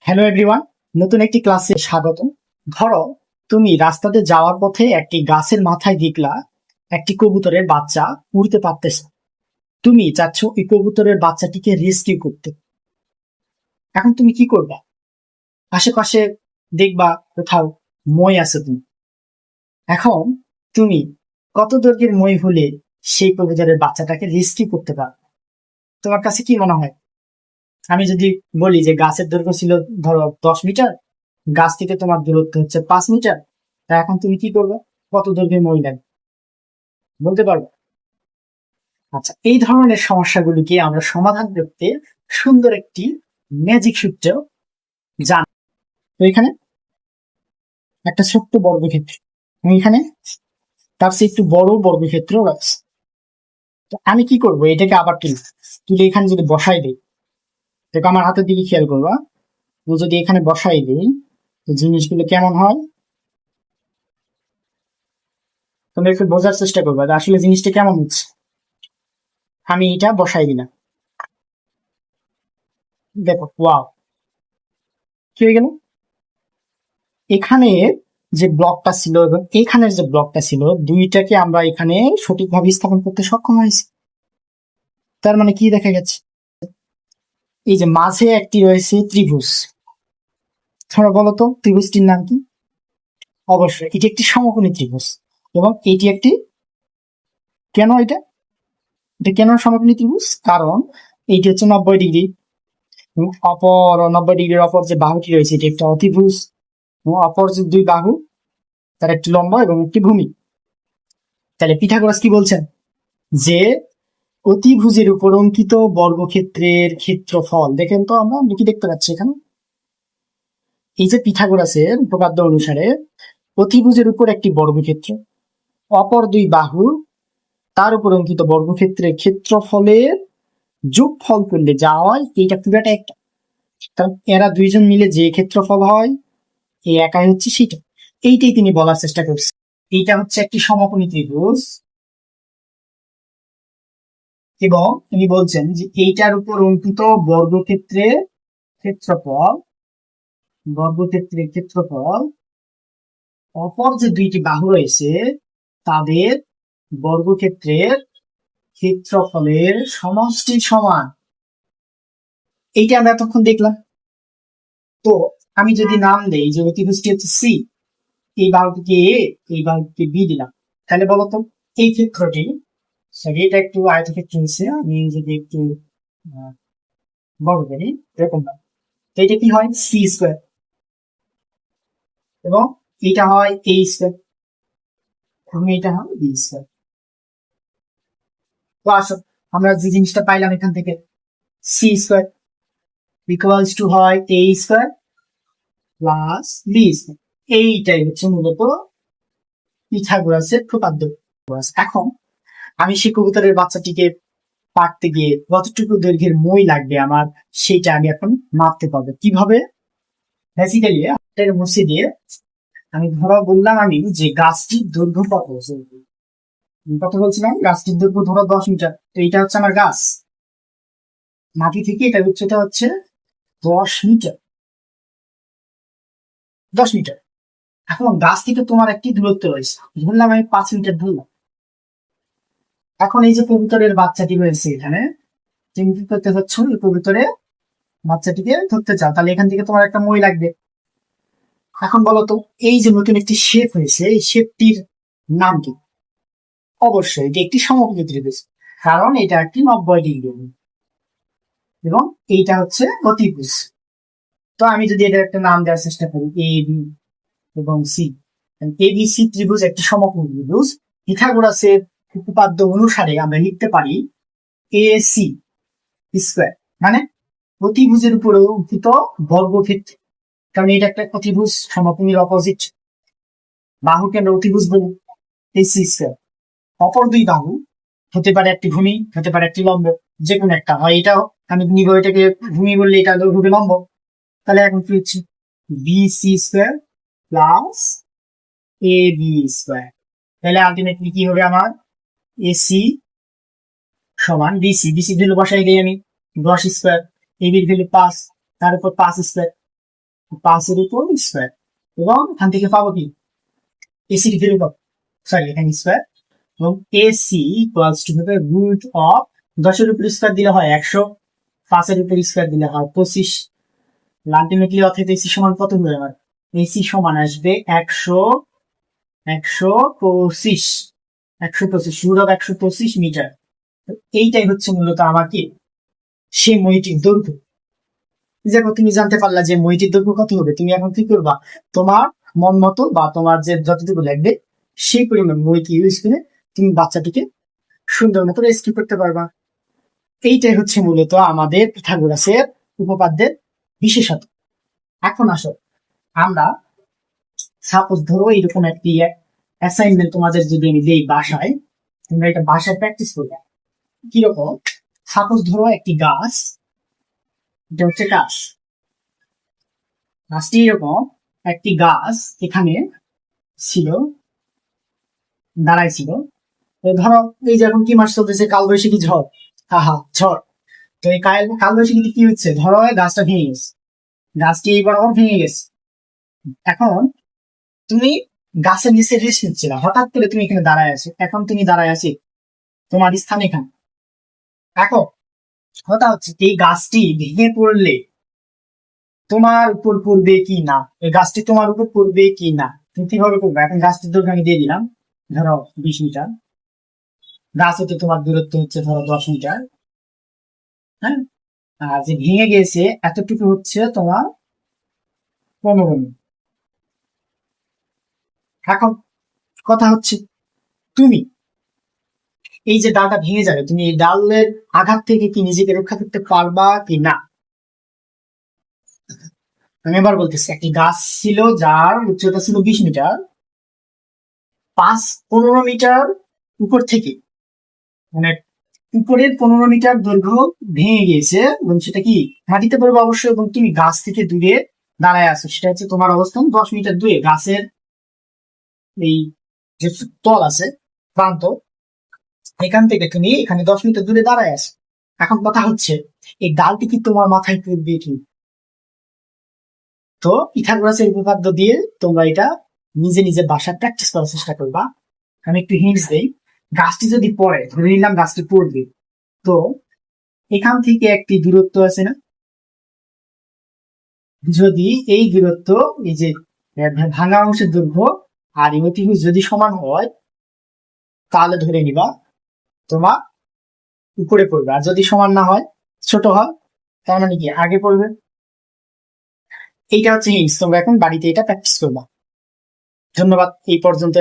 Hello everyone, নতুন একটি ক্লাসে স্বাগত। ধরো তুমি রাস্তাতে যাওয়ার পথে একটি গাছের মাথায় দেখলা একটি কবুতরের বাচ্চা উড়তে পারতেছে। তুমি চাচ্ছ ওই কবুতরের বাচ্চাটিকে রেস্কিউ করতে। এখন তুমি কি করবা? আশেপাশে দেখবা কোথাও মই আছে তুমি। এখন তুমি কত দৈর্ঘ্যের মই হলে সেই কবুতরের বাচ্চাটাকে রেস্কিউ করতে পারবে? তোমার কাছে কি মনে হয়? আমি যদি বলি যে গাছের দৈর্ঘ্য ছিল ধরো 10 মিটার, গাছ থেকে তোমার দূরত্ব হচ্ছে 5 মিটার, তা এখন তুমি কি করবে? কত দৈর্ঘ্যের মই লাগবে বলতে পারবে? আচ্ছা, এই ধরনের সমস্যাগুলিকে আমরা সমাধান করতে সুন্দর একটি ম্যাজিক সূত্র জানি। তো এখানে একটা ছোট্ট বর্গক্ষেত্র, এখানে তার চেয়ে একটু বড় বর্গক্ষেত্র আছে। তো আমি কি করব, এটাকে আবার তুলে এখানে যদি বসাই দিই, দেখো আমার হাতের দিকে খেয়াল করবা, যদি এখানে বসাই দিই তো জিনিসগুলো কেমন হয় তোমরা একটু বোঝার চেষ্টা করবা আসলে জিনিসটা কেমন হচ্ছে। আমি এটা বসাই দিলাম, দেখো ওয়াও, কি হয়ে গেল? এখানে যে ব্লকটা ছিল এবং এখানের যে ব্লকটা ছিল, দুইটাকে আমরা এখানে সঠিকভাবে স্থাপন করতে সক্ষম হয়েছি। তার মানে কি দেখা গেছে? এই যে মাঝে একটি রয়েছে ত্রিভুজ, তোমরা বলো তো ত্রিভুজটির নাম কি? অবশ্যই এটি একটি সমকোণী ত্রিভুজ। এবং এটি একটি, কেন এটা এটা কেন সমকোণী ত্রিভুজ? কারণ এইটি হচ্ছে 90 ডিগ্রি, অপর 90 ডিগ্রির অপর যে বাহুটি রয়েছে এটি একটা অতিভুজ, এবং অপর যে দুই বাহু তার একটি লম্ব এবং একটি ভূমি। তাহলে পিথাগোরাস কি বলছেন? যে অতিভুজের উপর অঙ্কিত বর্গক্ষেত্রের ক্ষেত্রফল, দেখেন তো আমরা কি দেখতে পাচ্ছি এখানে, এই যে পিথাগোরাসের উপপাদ্য অনুসারে অতিভুজের উপর একটি বর্গক্ষেত্র, অপর দুই বাহু তার উপর অঙ্কিত বর্গক্ষেত্রের ক্ষেত্রফলের যোগফল করলে যা হয় এইটা পুরাটা একটা। কারণ এরা দুইজন মিলে যে ক্ষেত্রফল হয় এই একাই হচ্ছে সেটা। এইটাই তিনি বলার চেষ্টা করছেন। এইটা হচ্ছে একটি সমকোণী ত্রিভুজ এবং তিনি বলছেন যে এইটার উপর অঙ্কিত বর্গক্ষেত্রের ক্ষেত্রফল অপর যে দুইটি বাহু রয়েছে তাদের বর্গক্ষেত্রের ক্ষেত্রফলের সমষ্টি সমান। এইটা আমরা এতক্ষণ দেখলাম। তো আমি যদি নাম দেই যে অতিভুজটি হচ্ছে সি, এই বাহুটিকে এ, এই বাহুটিকে বি দিলাম, তাহলে বলতো এই ক্ষেত্রটি, এটা একটু আয়তক্ষেত্র হচ্ছে, আমি যদি একটু বড় করি এরকম না, তো এটা কি হয়? সি স্কোয়ার, এবং এটা হয় এ স্কোয়ার, এবং এটা হয় বি স্কোয়ার। তো আসো আমরা যে জিনিসটা পাইলাম এখান থেকে, সি স্কোয়ার ইকুয়ালস টু হয় এ স্কোয়ার প্লাস বি স্কোয়ার। এইটাই হচ্ছে মূলত পিথাগোরাসের উপপাদ্য। এখন আমি সেই কবুতরের বাচ্চাটিকে পারতে গিয়ে কতটুকু দৈর্ঘ্যের মই লাগবে আমার, সেটা আমি এখন মাপতে পারবো কিভাবে? বেসিক্যালি মুছে দিয়ে আমি ধরো বললাম আমি যে গাছটির দৈর্ঘ্য কত বলছিলাম, গাছটির দৈর্ঘ্য ধরো 10 মিটার। তো এটা হচ্ছে আমার গাছ, মাটি থেকে এটা উচ্চতা হচ্ছে 10 মিটার। 10 মিটার। এখন গাছ থেকে তোমার একটি দূরত্ব রয়েছে, ধরলাম আমি 5 মিটার ধরলাম। এখন এই যে কবুতরের বাচ্চাটি রয়েছে এখানে, তুমি কি করতে চাচ্ছ? এই কবুতরের বাচ্চাটিকে ধরতে চাও, তাহলে এখান থেকে তোমার একটা মই লাগবে। এখন বলতো এই যে নতুন একটি শেপ হয়েছে, এই শেপটির নাম কি? অবশ্যই এটি একটি সমকোণী ত্রিভুজ, কারণ এটা একটি 90 ডিগ্রি এবং এইটা হচ্ছে অতিভুজ। তো আমি যদি এটা একটা নাম দেওয়ার চেষ্টা করি এ বি এবং সি, এ বি সি ত্রিভুজ একটি সমকোণী ত্রিভুজ। পিথাগোরাসের উপপাদ্য অনুসারে আমরা লিখতে পারি এ সি স্কোয়ার, মানে অতিভুজের উপরে অঙ্কিত বর্গক্ষেত্র, কারণ এটা একটা অতিভুজ, সমকোণীর অপোজিট বাহুকে আমরা অতিভুজ বলি, এই সি স্কোয়ার। অপর দুই বাহু হতে পারে একটি ভূমি, হতে পারে একটি লম্ব, যে কোনো একটা হয়। এটাও আমি নিব, এটাকে ভূমি বললে এটা হবে লম্ব। তাহলে এখন কি হচ্ছে? B C square plus A B square. তাহলে আলটিমেটলি কি হবে আমার? এসি সমান বিসি, বিসি ভ্যালু বসাই দিই আমি, 10 স্কোয়ার, এবির ভ্যালু 5, তার উপর 5 স্কোয়ার, 5 এর উপর স্কোয়ার, এবং এখান থেকে পাবো কি এসির ভ্যালু পাবো, সরি এখানে স্কোয়ার, এবং এসি ইকুয়ালস টু হবে রুট অফ 10-এর উপর স্কোয়ার দিলে হয় 100, 5-এর উপর স্কোয়ার দিলে হয় 25। আলটিমেটলি অর্থাৎ এসি সমান কত হবে আমার? এসি সমান আসবে 125, 125 রুট অফ 125 মিটার। এইটাই হচ্ছে মূলত আমার কি সেই মইটির দৈর্ঘ্য। দেখো তুমি জানতে পারলা যে মইটির দৈর্ঘ্য কত হবে। তুমি এখন কি করবা, তোমার মন মতো বা তোমার যে যতটুকু লাগবে সেই পরিমাণ মইটি ইউজ করে তুমি বাচ্চাটিকে সুন্দর মতো রেস্কিউ করতে পারবা। এইটাই হচ্ছে মূলত আমাদের পিথাগোরাসের উপপাদ্যের বিশেষত। এখন আসো আমরা সাপোজ ধরো এরকম একটি অ্যাসাইনমেন্ট তোমাদের যদি আমি দেই বাসায়, তোমরা এটা বাসায় প্র্যাকটিস করবে। কিরকম, সাপোজ ধরো একটি গাছ, এটা হচ্ছে গাছটি এরকম একটি গাছ এখানে ছিল, দাঁড়াই ছিল। তো ধরো এই যে এখন কি মাস চলতেছে, কালবৈশাখী ঝড়, ঝড়। তো এই কালবৈশাখীতে কি হচ্ছে, ধরো গাছটা ভেঙে গেছে, গাছটি এই বরাবর ভেঙে গেছে। এখন তুমি গাছের নিচে রেস্ট নিচ্ছিল, হঠাৎ করে তুমি এখানে দাঁড়ায় আছো, এখন তুমি দাঁড়ায় আছি তোমার স্থান এখানে। এখন কথা হচ্ছে এই গাছটি ভেঙে পড়লে তোমার উপর পড়বে কি না, এই গাছটি তোমার উপর পড়বে কি না, তুমি কিভাবে করবে? এখন গাছটির দৈর্ঘ্য আমি দিয়ে দিলাম ধরো 20 মিটার, গাছ হতে তোমার দূরত্ব হচ্ছে ধরো 10 মিটার, হ্যাঁ, আর যে ভেঙে গেছে এতটুকু হচ্ছে তোমার 15 মিটার। এখন কথা হচ্ছে তুমি এই যে ডালটা ভেঙে যাবে, তুমি এই ডালের আঘাত থেকে কি নিজেকে রক্ষা করতে পারবা কি না? আমি এবার বলতেছি, একটি গাছ ছিল যার উচ্চতা ছিল 20 মিটার, 15 মিটার উপর থেকে, মানে উপরের 15 মিটার দৈর্ঘ্য ভেঙে গিয়েছে, এবং সেটা কি মাটিতে পড়বে অবশ্যই, এবং তুমি গাছ থেকে দূরে দাঁড়ায় আছো, সেটা হচ্ছে তোমার অবস্থান 10 মিটার দূরে গাছের এই যে তল আছে, প্রান্ত, এখান থেকে তুমি এখানে 10 মিটার দূরে দাঁড়ায় আছো। এখন কথা হচ্ছে এই ডালটি কি তোমার মাথায় পড়বে কি? তো পিথাগোরাসের উপপাদ্য দিয়ে তোমরা এটা নিজে নিজে বাসায় প্র্যাকটিস করার চেষ্টা করবা। আমি একটু হিন্টস দেই, গাছটি যদি পড়ে, ধরে নিলাম গাছটি পড়বে, তো এখান থেকে একটি দূরত্ব আছে না, যদি এই দূরত্ব, এই যে ভাঙা অংশের দৈর্ঘ্য আর ইমোটিভিউজ যদি সমান হয়, তাহলে ধরে নিবা তোমার উপরে পড়বে, আর যদি সমান না হয়, ছোট হয়, তার মানে কি আগে পড়বে। এইটা হচ্ছে হিন্টস, তোমরা এখন বাড়িতে এটা প্র্যাকটিস করবা। ধন্যবাদ, এই পর্যন্ত।